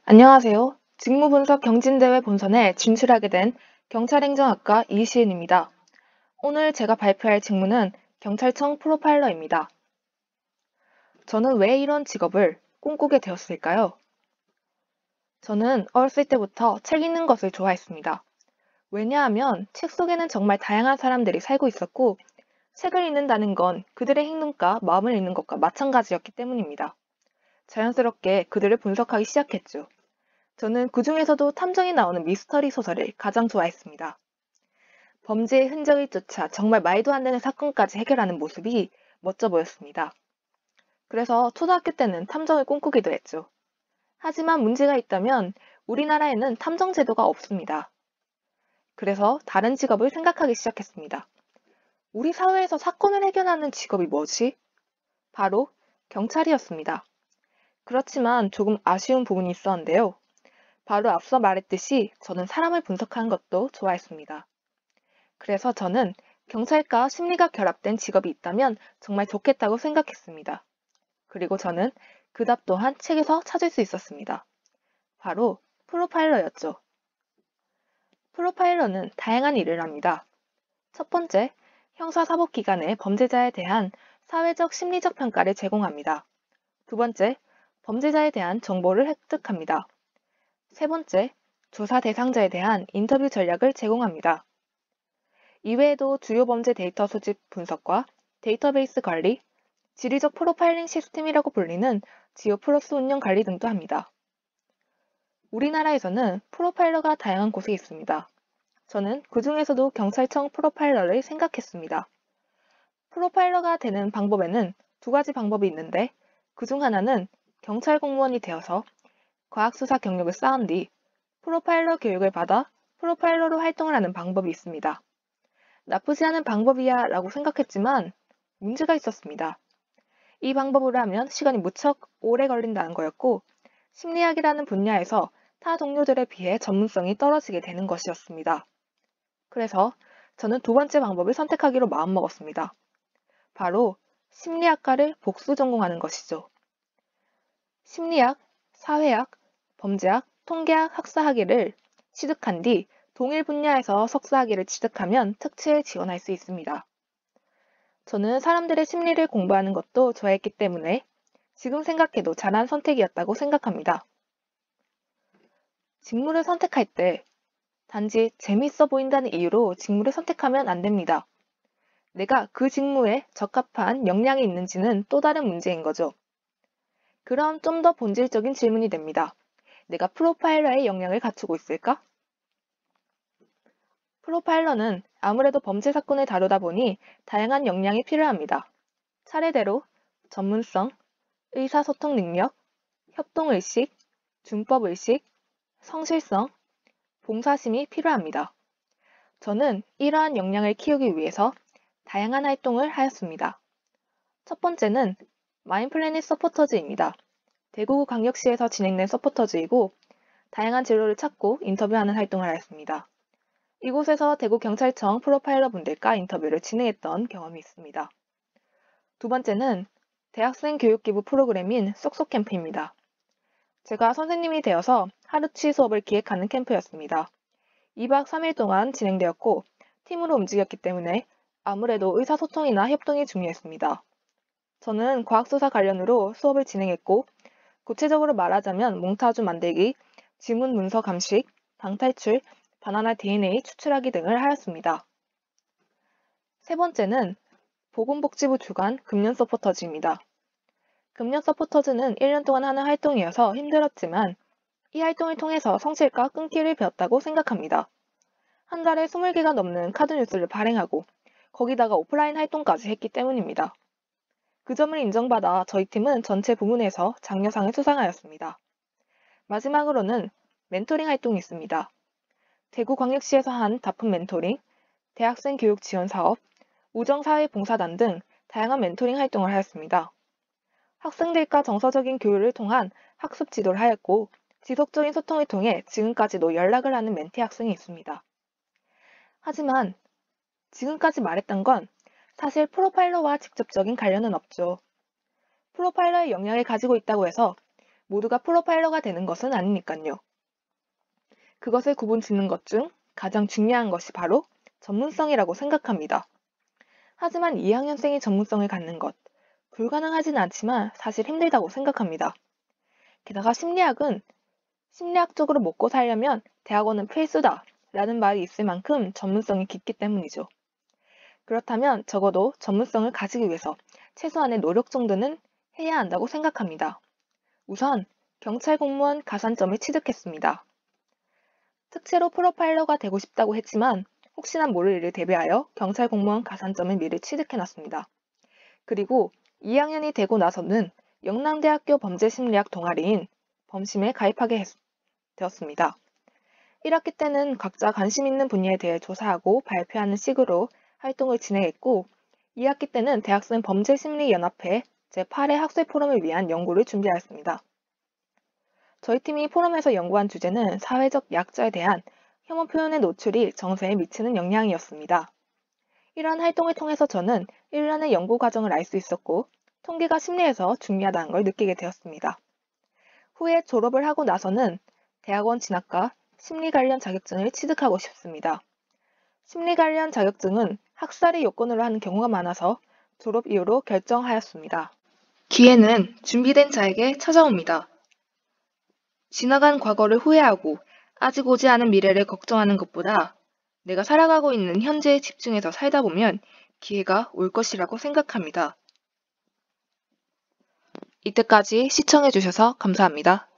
안녕하세요. 직무분석 경진대회 본선에 진출하게 된 경찰행정학과 이시은입니다. 오늘 제가 발표할 직무는 경찰청 프로파일러입니다. 저는 왜 이런 직업을 꿈꾸게 되었을까요? 저는 어렸을 때부터 책 읽는 것을 좋아했습니다. 왜냐하면 책 속에는 정말 다양한 사람들이 살고 있었고, 책을 읽는다는 건 그들의 행동과 마음을 읽는 것과 마찬가지였기 때문입니다. 자연스럽게 그들을 분석하기 시작했죠. 저는 그중에서도 탐정이 나오는 미스터리 소설을 가장 좋아했습니다. 범죄의 흔적을 쫓아 정말 말도 안 되는 사건까지 해결하는 모습이 멋져 보였습니다. 그래서 초등학교 때는 탐정을 꿈꾸기도 했죠. 하지만 문제가 있다면 우리나라에는 탐정 제도가 없습니다. 그래서 다른 직업을 생각하기 시작했습니다. 우리 사회에서 사건을 해결하는 직업이 뭐지? 바로 경찰이었습니다. 그렇지만 조금 아쉬운 부분이 있었는데요. 바로 앞서 말했듯이 저는 사람을 분석하는 것도 좋아했습니다. 그래서 저는 경찰과 심리가 결합된 직업이 있다면 정말 좋겠다고 생각했습니다. 그리고 저는 그 답 또한 책에서 찾을 수 있었습니다. 바로 프로파일러였죠. 프로파일러는 다양한 일을 합니다. 첫 번째, 형사사법기관의 범죄자에 대한 사회적 심리적 평가를 제공합니다. 두 번째, 범죄자에 대한 정보를 획득합니다. 세 번째, 조사 대상자에 대한 인터뷰 전략을 제공합니다. 이외에도 주요 범죄 데이터 수집 분석과 데이터베이스 관리, 지리적 프로파일링 시스템이라고 불리는 지오플러스 운영 관리 등도 합니다. 우리나라에서는 프로파일러가 다양한 곳에 있습니다. 저는 그 중에서도 경찰청 프로파일러를 생각했습니다. 프로파일러가 되는 방법에는 두 가지 방법이 있는데 그 중 하나는 경찰 공무원이 되어서 과학수사 경력을 쌓은 뒤 프로파일러 교육을 받아 프로파일러로 활동을 하는 방법이 있습니다. 나쁘지 않은 방법이야 라고 생각했지만 문제가 있었습니다. 이 방법으로 하면 시간이 무척 오래 걸린다는 거였고 심리학이라는 분야에서 타 동료들에 비해 전문성이 떨어지게 되는 것이었습니다. 그래서 저는 두 번째 방법을 선택하기로 마음먹었습니다. 바로 심리학과를 복수 전공하는 것이죠. 심리학, 사회학, 범죄학, 통계학, 학사학위를 취득한 뒤 동일 분야에서 석사학위를 취득하면 특채에 지원할 수 있습니다. 저는 사람들의 심리를 공부하는 것도 좋아했기 때문에 지금 생각해도 잘한 선택이었다고 생각합니다. 직무를 선택할 때 단지 재미있어 보인다는 이유로 직무를 선택하면 안 됩니다. 내가 그 직무에 적합한 역량이 있는지는 또 다른 문제인 거죠. 그럼 좀 더 본질적인 질문이 됩니다. 내가 프로파일러의 역량을 갖추고 있을까? 프로파일러는 아무래도 범죄 사건을 다루다 보니 다양한 역량이 필요합니다. 차례대로 전문성, 의사소통 능력, 협동의식, 준법의식, 성실성, 봉사심이 필요합니다. 저는 이러한 역량을 키우기 위해서 다양한 활동을 하였습니다. 첫 번째는 마인플래닛 서포터즈입니다. 대구광역시에서 진행된 서포터즈이고 다양한 진로를 찾고 인터뷰하는 활동을 하였습니다. 이곳에서 대구경찰청 프로파일러 분들과 인터뷰를 진행했던 경험이 있습니다. 두 번째는 대학생 교육기부 프로그램인 쏙쏙 캠프입니다. 제가 선생님이 되어서 하루치 수업을 기획하는 캠프였습니다. 2박 3일 동안 진행되었고 팀으로 움직였기 때문에 아무래도 의사소통이나 협동이 중요했습니다. 저는 과학수사 관련으로 수업을 진행했고 구체적으로 말하자면 몽타주 만들기, 지문 문서 감식, 방탈출, 바나나 DNA 추출하기 등을 하였습니다. 세 번째는 보건복지부 주관 금년 서포터즈입니다. 금년 서포터즈는 1년 동안 하는 활동이어서 힘들었지만 이 활동을 통해서 성실과 끈기를 배웠다고 생각합니다. 한 달에 20개가 넘는 카드 뉴스를 발행하고 거기다가 오프라인 활동까지 했기 때문입니다. 그 점을 인정받아 저희 팀은 전체 부문에서 장려상을 수상하였습니다. 마지막으로는 멘토링 활동이 있습니다. 대구광역시에서 한 다품 멘토링, 대학생 교육 지원 사업, 우정사회봉사단 등 다양한 멘토링 활동을 하였습니다. 학생들과 정서적인 교류를 통한 학습 지도를 하였고 지속적인 소통을 통해 지금까지도 연락을 하는 멘티 학생이 있습니다. 하지만 지금까지 말했던 건 사실 프로파일러와 직접적인 관련은 없죠. 프로파일러의 역량을 가지고 있다고 해서 모두가 프로파일러가 되는 것은 아니니까요. 그것을 구분 짓는 것 중 가장 중요한 것이 바로 전문성이라고 생각합니다. 하지만 2학년생이 전문성을 갖는 것, 불가능하진 않지만 사실 힘들다고 생각합니다. 게다가 심리학은 심리학적으로 먹고 살려면 대학원은 필수다 라는 말이 있을 만큼 전문성이 깊기 때문이죠. 그렇다면 적어도 전문성을 가지기 위해서 최소한의 노력 정도는 해야 한다고 생각합니다. 우선 경찰 공무원 가산점을 취득했습니다. 특채로 프로파일러가 되고 싶다고 했지만 혹시나 모를 일을 대비하여 경찰 공무원 가산점을 미리 취득해놨습니다. 그리고 2학년이 되고 나서는 영남대학교 범죄심리학 동아리인 범심에 가입하게 되었습니다. 1학기 때는 각자 관심 있는 분야에 대해 조사하고 발표하는 식으로 활동을 진행했고 2학기 때는 대학생 범죄심리연합회 제8회 학술 포럼을 위한 연구를 준비하였습니다. 저희 팀이 포럼에서 연구한 주제는 사회적 약자에 대한 혐오 표현의 노출이 정서에 미치는 영향이었습니다. 이러한 활동을 통해서 저는 1년의 연구 과정을 알 수 있었고 통계가 심리에서 중요하다는 걸 느끼게 되었습니다. 후에 졸업을 하고 나서는 대학원 진학과 심리 관련 자격증을 취득하고 싶습니다. 심리 관련 자격증은 학사를 요건으로 하는 경우가 많아서 졸업 이후로 결정하였습니다. 기회는 준비된 자에게 찾아옵니다. 지나간 과거를 후회하고 아직 오지 않은 미래를 걱정하는 것보다 내가 살아가고 있는 현재에 집중해서 살다 보면 기회가 올 것이라고 생각합니다. 이때까지 시청해주셔서 감사합니다.